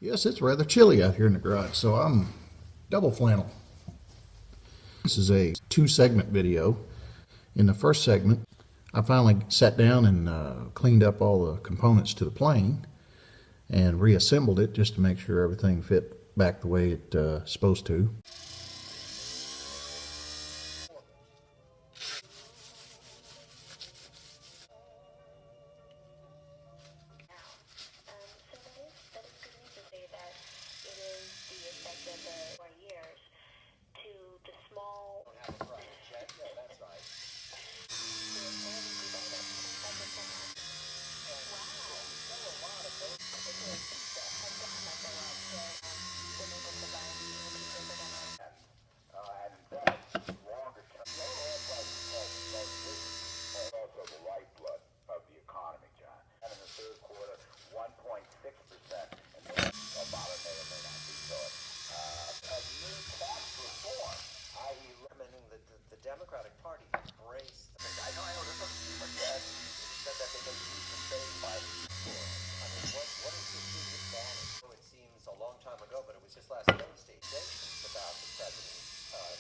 Yes, it's rather chilly out here in the garage, so I'm double flannel. This is a two-segment video. In the first segment, I finally sat down and cleaned up all the components to the plane and reassembled it just to make sure everything fit back the way it's supposed to. Democratic Party embraced. I know. This was said that they may use the same by. I mean, what is the huge advantage? It seems a long time ago, but it was just last Wednesday. Statements about the president,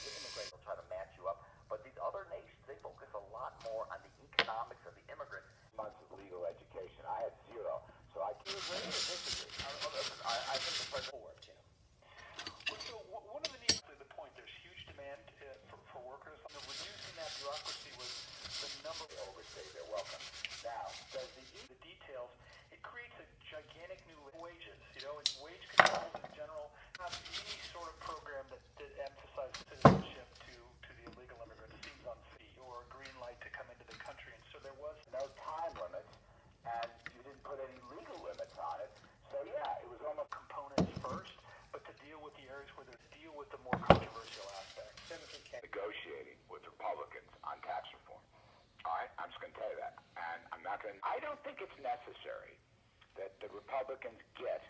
the immigrant will try to match you up, but these other nations they focus a lot more on the economics of the immigrant. Months of legal education, I had zero, so I can't agree or disagree. I think the president forward, Jim. Well, so one of the needs to the point, there's huge demand for workers. Reducing that bureaucracy was the number. They overstay their welcome. Now, does the details, it creates a gigantic new wages, and wage controls in general, not any sort of program that emphasizes citizenship to the illegal immigrants seems unfit or a green light to come into the country, and so there was no time limits, and you didn't put any legal limits on it. So yeah, it was almost components first, but to deal with the areas where they deal with the more controversial aspects. Negotiating with Republicans on tax reform. All right, I'm just going to tell you that, and I'm not going to. I don't think it's necessary that the Republicans get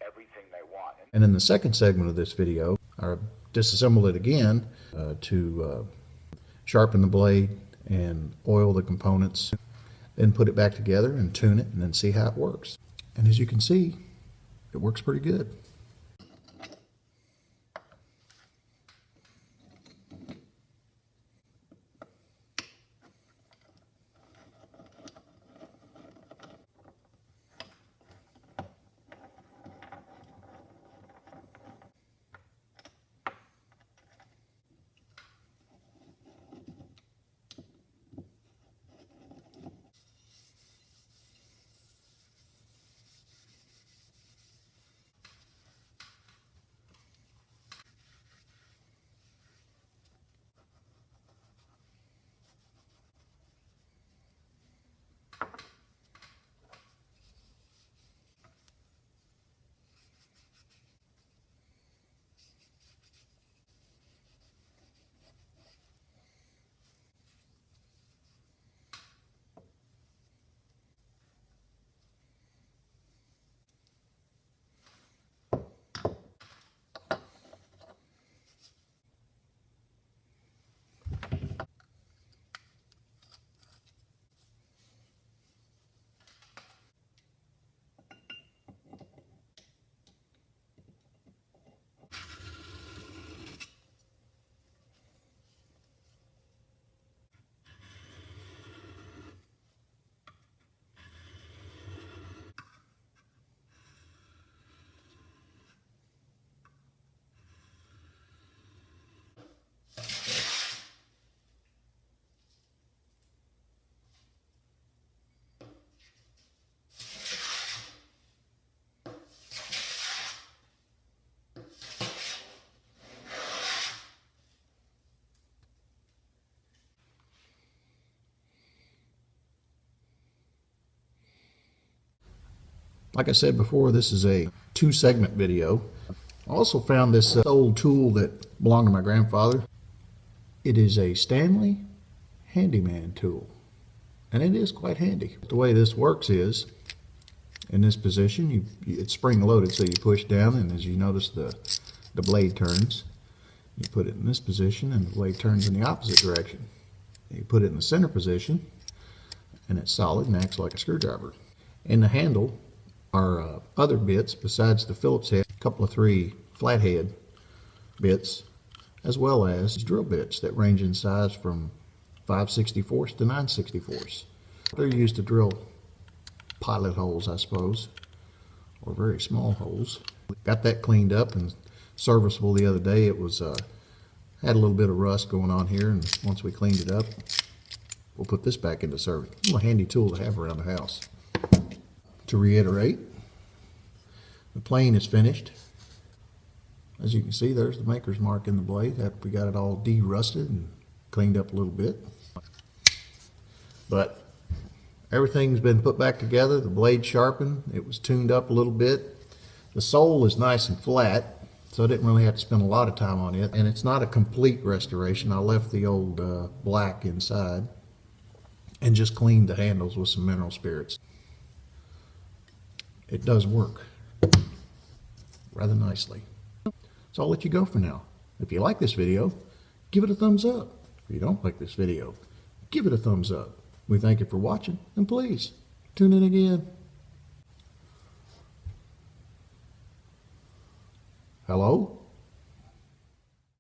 everything they want. And in the second segment of this video, I disassembled it again to sharpen the blade and oil the components, then put it back together and tune it, and then see how it works. And as you can see, it works pretty good. Like I said before, this is a two-segment video. I also found this old tool that belonged to my grandfather. It is a Stanley handyman tool, and it is quite handy. The way this works is, in this position, it's spring-loaded, so you push down, and as you notice, the blade turns. You put it in this position, and the blade turns in the opposite direction. You put it in the center position, and it's solid and acts like a screwdriver. And the handle are other bits besides the Phillips head, a couple of 3 flathead bits, as well as drill bits that range in size from 5/64 to 9/64. They're used to drill pilot holes, I suppose, or very small holes. Got that cleaned up and serviceable the other day. It was had a little bit of rust going on here, and once we cleaned it up, we'll put this back into service. It's a handy tool to have around the house. To reiterate, the plane is finished. As you can see, there's the maker's mark in the blade after we got it all de-rusted and cleaned up a little bit. But everything's been put back together. The blade sharpened. It was tuned up a little bit. The sole is nice and flat, so I didn't really have to spend a lot of time on it. And it's not a complete restoration. I left the old black inside and just cleaned the handles with some mineral spirits. It does work rather nicely. So I'll let you go for now. If you like this video, give it a thumbs up. If you don't like this video, give it a thumbs up. We thank you for watching, and please tune in again. Hello?